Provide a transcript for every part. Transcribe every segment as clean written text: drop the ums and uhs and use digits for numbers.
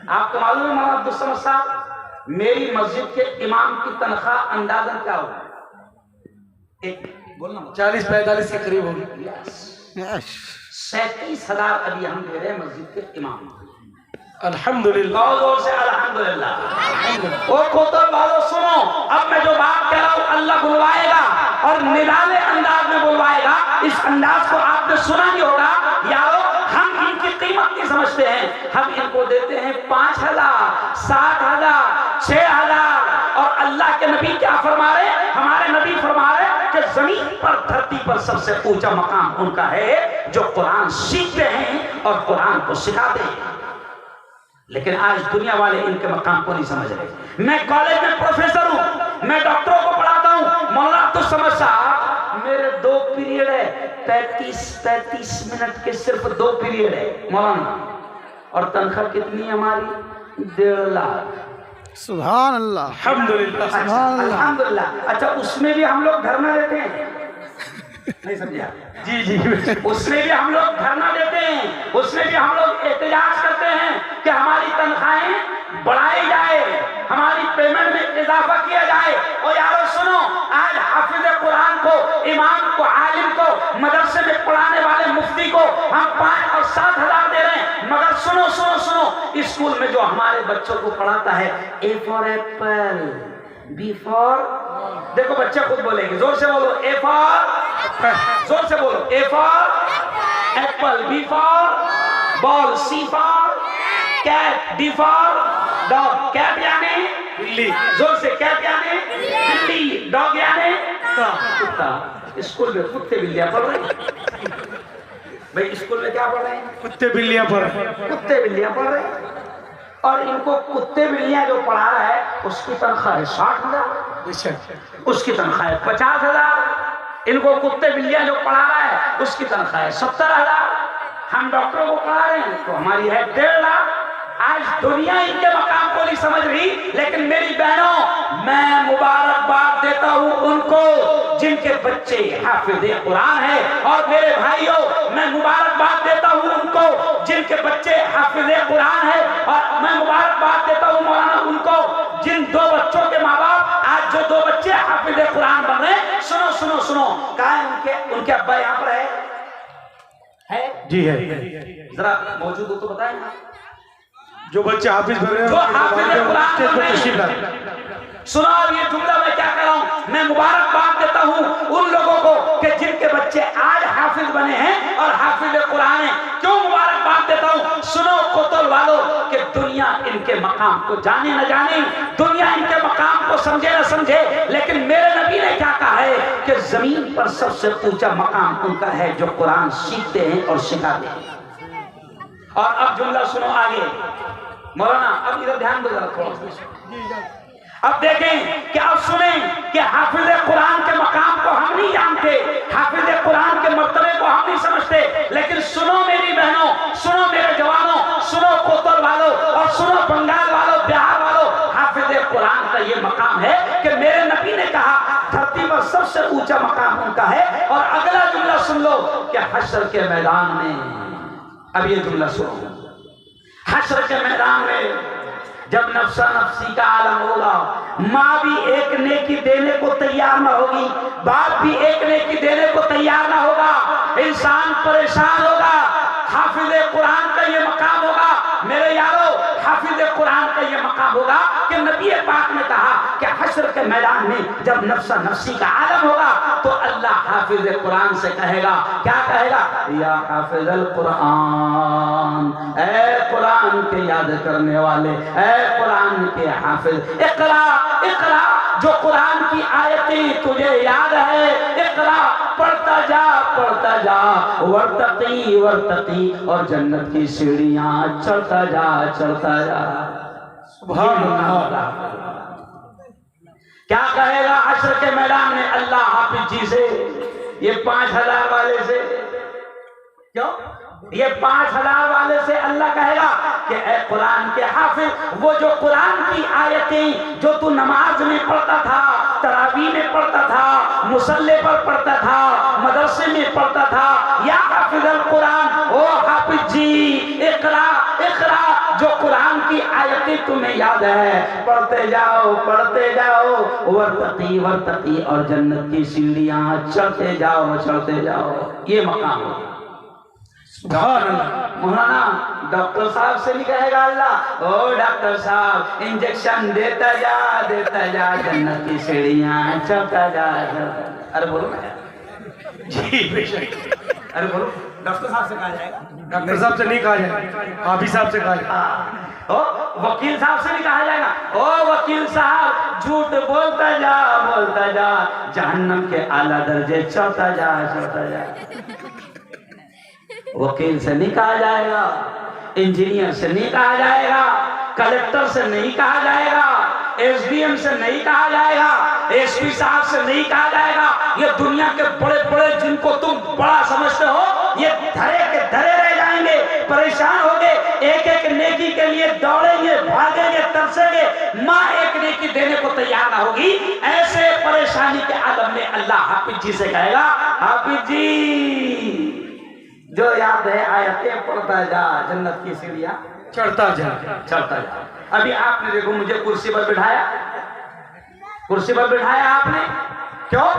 آپ کو معلوم ہے مولانا عبدالصمد صاحب میری مسجد کے امام کی تنخواہ اندازن کیا ہوگا؟ 40-45 کے قریب ہوگی. 37,000 ابھی ہم دے رہے ہیں مسجد کے امام. الحمدللہ. بہت زور سے الحمدللہ. وہ کوتل والوں سنو، اب میں جو بات کہہ رہا ہوں اللہ بلوائے گا اور نرالے انداز میں بلوائے گا. اس انداز کو آپ نے سنا نہیں ہوگا. یارو ہم ان کی قیمت نہیں سمجھتے ہیں. ہم ان کو دیتے ہیں 5,000 7,000 6,000 اور اللہ کے نبی کیا فرما رہے ہیں؟ ہمارے نبی فرما رہے ہیں کہ زمین پر دھرتی پر سب سے اونچا مقام ان کا ہے جو قرآن سیکھتے ہیں اور قرآن کو سکھاتے ہیں. لیکن آج دنیا والے ان کے مقام کو نہیں سمجھ رہے. میں کالج میں پروفیسر ہوں، میں ڈاکٹروں کو پڑھاتا ہوں. مولانا عبدالصمد صاحب میرے 2 پیریڈ ہے، 35 منٹ کے صرف 2 پیریڈ ہے مولانا. اور تنخواہ کتنی ہے ہماری؟ 1.5 لاکھ. سبحان اللہ. الحمدللہ. الحمدللہ. اچھا اس میں بھی ہم لوگ دھرنا دیتے ہیں؟ نہیں سمجھا؟ جی جی. اس میں بھی ہم لوگ دھرنا دیتے ہیں، اس میں بھی ہم لوگ احتجاج کرتے ہیں کہ ہماری تنخواہیں بڑھائی جائے، ہماری پیمنٹ میں اضافہ کیا جائے. اور یارو سنو، آج حافظ قرآن کو، امام کو، عالم کو، مدرسے میں پڑھانے والے مفتی کو ہم 5 اور 7 ہزار دے رہے ہیں. مگر سنو سنو سنو، اسکول میں جو ہمارے بچوں کو پڑھاتا ہے A for apple, B for، دیکھو بچے خود بولیں گے، زور سے بولو. A for، زور سے بولو. A for apple, B for ball, C for cat, D for dog. Cat یعنی بلی. زور سے. کیٹ یعنی بلی، ڈاگ یعنی کتا. اسکول میں کتے بلیاں پڑھ رہے ہیں بھائی. اسکول میں کیا پڑھ رہے ہیں؟ کتے بلیاں پر. کتے بلیاں پڑھ رہے ہیں. اور ان کو کتے بلیاں جو پڑھا رہا ہے اس کی تنخواہ ہے 60,000، اس کی تنخواہ ہے 50,000. ان کو کتے بلیاں جو پڑھا رہا ہے اس کی تنخواہ ہے 70,000. ہم ڈاکٹروں کو پڑھا رہے ہیں تو ہماری ہے 1.5 لاکھ. آج دنیا ان کے مقام کو نہیں سمجھ رہی. لیکن میری بہنوں، میں مبارکباد دیتا ہوں ان کو جن کے بچے حافظ قرآن ہیں. اور میرے بھائیوں، میں مبارکباد دیتا ہوں ان کو جن کے بچے حافظ قرآن ہیں. اور میں مبارکباد دیتا ہوں مولانا ان کو جن 2 بچوں کے ماں باپ آج جو 2 بچے حافظ قرآن بن رہے ہیں. سنو سنو سنو، کہاں ہے ان کے ابا؟ یہاں پر ہے جی ہے. ذرا موجود ہو تو بتائیں. جو بچے حافظ بن رہے ہیں جو حافظ قرآن بن رہے ہیں. سنا یہ جملہ میں کیا کہہ رہا ہوں؟ میں مبارکباد دیتا ہوں ان لوگوں کو کہ جن کے بچے آج حافظ بنے ہیں اور حافظ قرآن ہیں. کیوں مبارکباد دیتا ہوں؟ سنو کوتل والوں، کہ دنیا ان کے مقام کو جانے نہ جانے، دنیا ان کے مقام کو سمجھے نہ سمجھے، لیکن میرے نبی نے کیا کہا ہے کہ زمین پر سب سے اونچا مقام ان کا ہے جو قرآن سیکھتے ہیں اور سکھاتے ہیں. اور اب جملہ سنو آگے مولانا. اب ادھر دھیان دو ذرا تھوڑا سا. اب دیکھیں کہ اب سنیں کہ حافظ قرآن کے مقام کو ہم نہیں جانتے، حافظ قرآن کے مرتبے کو ہم نہیں سمجھتے. لیکن سنو میری بہنوں، سنو میرے جوانوں، سنو کوتل والوں اور سنو بنگال والوں، بہار والوں، حافظ قرآن کا یہ مقام ہے کہ میرے نبی نے کہا دھرتی پر سب سے اونچا مقام ان کا ہے. اور اگلا جملہ سن لو کہ حشر کے میدان میں، اب یہ جملہ سنو، حشر کے میدان میں جب نفسا نفسی کا عالم ہوگا، ماں بھی ایک نیکی دینے کو تیار نہ ہوگی، باپ بھی ایک نیکی دینے کو تیار نہ ہوگا، انسان پریشان ہوگا. حافظ قرآن کا یہ مقام ہوگا میرے یارو، حافظ قرآن کا یہ مقام ہوگا کہ نبی پاک نے کہا کہ حشر کے میدان میں جب نفسا نفسی کا عالم ہوگا تو اللہ حافظ قرآن سے کہے گا، کیا کہے گا؟ یا حافظ القرآن، اے قرآن کے یاد کرنے والے، اے قرآن کے حافظ، اقرا اقرا، جو قرآن کی آیتیں تجھے یاد ہے، اقرا، پڑھتا جا ورتقی ورتقی، اور جنت کی سیڑھیاں چڑھتا جا. سبحان اللہ. کیا کہے گا حشر کے میدان میں اللہ حافظ جی سے؟ یہ 5,000 والے سے، کیوں یہ 5,000 والے سے اللہ کہے گا کہ اے قرآن کے حافظ، وہ جو قرآن کی آیتیں جو تو نماز میں پڑھتا تھا، تراویح میں پڑھتا تھا، مصلی پر پڑھتا تھا، مدرسے میں پڑھتا تھا، یا حافظ القرآن، او حافظ جی اقرا اقرا، جو قرآن آیتی تمہیں یاد ہے، پڑھتے جاؤ ورتقی ورتقی، اور جنت کی سیڑھیاں چڑھتے جاؤ، یہ مقام ہے۔ سبحان اللہ۔ مولانا ڈاکٹر صاحب سے بھی کہے گا اللہ، او ڈاکٹر صاحب انجیکشن دیتا جا، جنت کی سیڑھیاں چڑھتا جا۔ ارے بولو نا جی بے شک، ارے بولو، ڈاکٹر صاحب سے کہا جائے گا، ڈاکٹر صاحب سے نہیں کہا جائے، حافظ صاحب سے کہا جائے، وکیل صاحب سے بھی کہا جائے گا، او وکیل صاحب جھوٹ بولتا جا، جہنم کے اعلیٰ درجے چڑھتا جا۔ وکیل سے نہیں کہا جائے گا، انجینئر سے نہیں کہا جائے گا، کلکٹر سے نہیں کہا جائے گا، ایس ڈی ایم سے نہیں کہا جائے گا، ایس پی صاحب سے نہیں کہا جائے گا۔ یہ دنیا کے بڑے بڑے جن کو تم بڑا سمجھتے ہو، یہ دھرے کے دھرے رہ جائیں گے، پریشان ہو گے، ایک ایک نیکی کے لیے دوڑیں گے، بھاگیں گے، ترسیں گے، ماں ایک نیکی دینے کو تیار نہ ہوگی۔ ایسے پریشانی کے عالم میں اللہ حافظ جی سے کہے گا، حافظ جی جو یاد ہے آیتیں پڑھتا جا، جنت کی سیڑھیاں چڑھتا جا۔ ابھی آپ نے دیکھو مجھے کرسی پر بٹھایا آپ نے، کیوں؟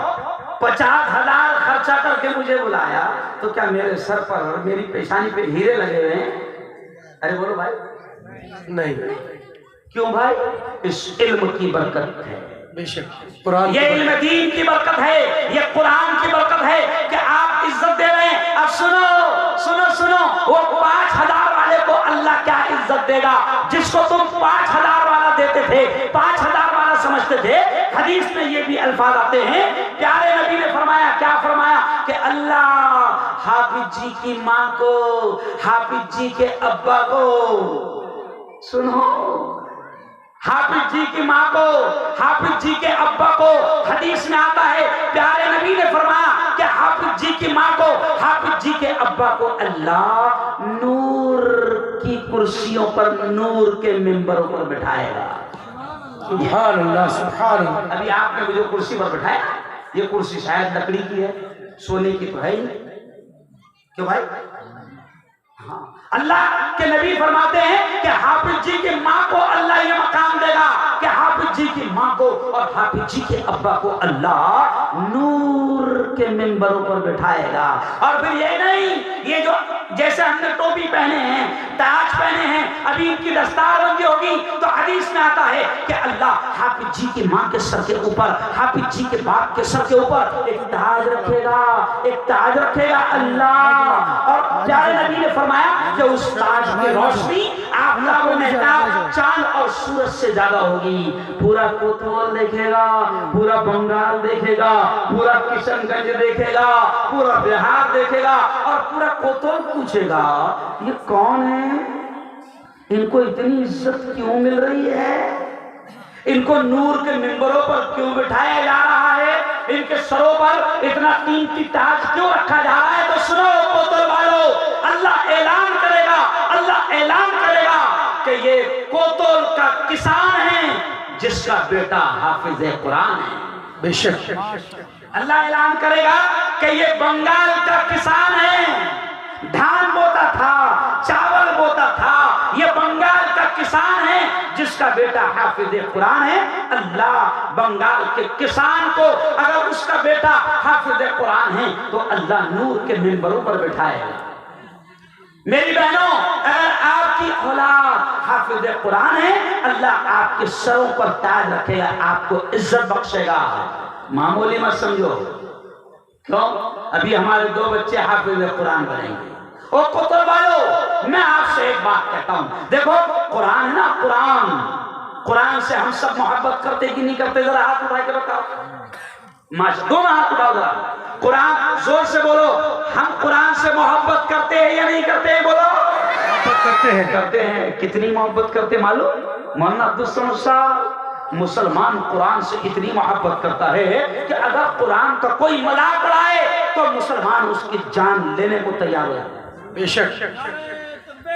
50,000 خرچہ کر کے مجھے بلایا، تو کیا میرے سر پر میری پیشانی پہ ہیرے لگے ہوئے ہیں؟ ارے بولو بھائی، نہیں، کیوں بھائی؟ اس علم کی برکت ہے، بے شک قرآن، یہ علم دین کی برکت ہے، یہ قرآن کی برکت ہے کہ آپ عزت دے رہے ہیں۔ اب سنو وہ 5,000 والے کو اللہ کیا عزت دے گا جس کو تم 5,000 والا دیتے تھے، 5,000 والا سمجھتے تھے۔ حدیث میں یہ بھی الفاظ آتے ہیں، پیارے نبی نے فرمایا، کیا فرمایا کہ اللہ حافظ جی کی ماں کو، حافظ جی کے ابا کو، سنو، حافظ جی کی ماں کو، حافظ جی کے ابا کو، حدیث میں آتا ہے پیارے نبی نے فرمایا کہ حافظ جی کی ماں کو، حافظ جی کے ابا کو اللہ نور کی کرسیوں پر، نور کے ممبروں پر بٹھائے گا۔ سبحان اللہ، سبحان اللہ۔ ابھی آپ نے مجھے کرسی پر بٹھایا، یہ کرسی شاید لکڑی کی ہے، سونے کی تو ہے ہی نہیں، کیوں بھائی؟ ہاں، اللہ کے نبی فرماتے ہیں کہ حافظ جی کی ماں کو اللہ یہ مقام دے گا کہ حافظ جی کی ماں کو اور حافظ جی کے ابا کو اللہ نور کے ممبروں پر بٹھائے گا۔ اور پھر یہ نہیں، یہ جو جیسے ہم نے ٹوپی پہنے ہیں، تاج پہنے ہیں، ابھی ان کی دستار بندی ہوگی تو حدیث میں آتا ہے کہ اللہ حافظ جی کی ماں کے سر کے اوپر، حافظ جی کے باپ کے سر کے اوپر ایک تاج رکھے گا اللہ۔ اور پیارے نبی نے فرمایا کہ اس تاج کی روشنی آفتاب و مہتاب، چاند اور سورج سے زیادہ ہوگی۔ پورا کوتوال دیکھے گا، پورا بنگال دیکھے گا، پورا کشن گنج دیکھے گا، پورا بہار دیکھے گا، اور پورا کوتوال پوچھے گا یہ کون ہے، ان کو اتنی عزت کیوں مل رہی ہے، ان کو نور کے ممبروں پر کیوں بٹھایا جا رہا ہے، ان کے سروں پر اتنا قیمتی تاج کیوں رکھا جا رہا ہے؟ تو سنو کوتل والو، اللہ اعلان کرے گا کہ یہ کوتل کا کسان ہے جس کا بیٹا حافظ قرآن ہے۔ بے شک اللہ اعلان کرے گا کہ یہ بنگال کا کسان ہے، دھان بوتا تھا، چاول بوتا تھا، یہ بنگال کا کسان ہے جس کا بیٹا حافظ قرآن ہے۔ اللہ بنگال کے کسان کو اگر اس کا بیٹا حافظ قرآن ہے تو اللہ نور کے منبروں پر بٹھائے گا۔ میری بہنوں، اگر آپ کی اولاد حافظ قرآن ہے، اللہ آپ کے سروں پر تاج رکھے گا، آپ کو عزت بخشے گا، معمولی مت سمجھو۔ کیوں؟ ابھی ہمارے 2 بچے حافظ قرآن بنیں گے۔ اور کوتل والو، میں آپ سے ایک بات کہتا ہوں، دیکھو قرآن ہے نا، قرآن سے ہم سب محبت کرتے کہ نہیں کرتے؟ ذرا ہاتھ اٹھا کے بتاؤ، دونوں ہاتھ اٹھاؤ ذرا، قرآن زور سے بولو، ہم قرآن سے محبت کرتے ہیں یا نہیں کرتے ہیں؟ بولو، محبت کرتے ہیں۔ کتنی محبت کرتے معلوم؟ مولانا عبدالصمد صاحب، مسلمان قرآن سے اتنی محبت کرتا ہے کہ اگر قرآن کا کوئی مذاق اڑائے تو مسلمان اس کی جان لینے کو تیار ہے۔ بے شک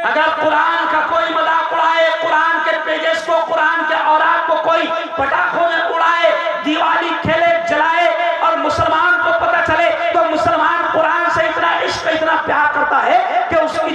اگر قرآن کا کوئی مذاق اڑائے، قرآن کے پیجز کو، قرآن کے اوراق کو کوئی پٹاخوں میں اڑائے، دیوالی کھیلے، جلائے، اور مسلمان کو پتہ چلے تو مسلمان قرآن سے اتنا عشق، اتنا پیار کرتا ہے کہ اس کی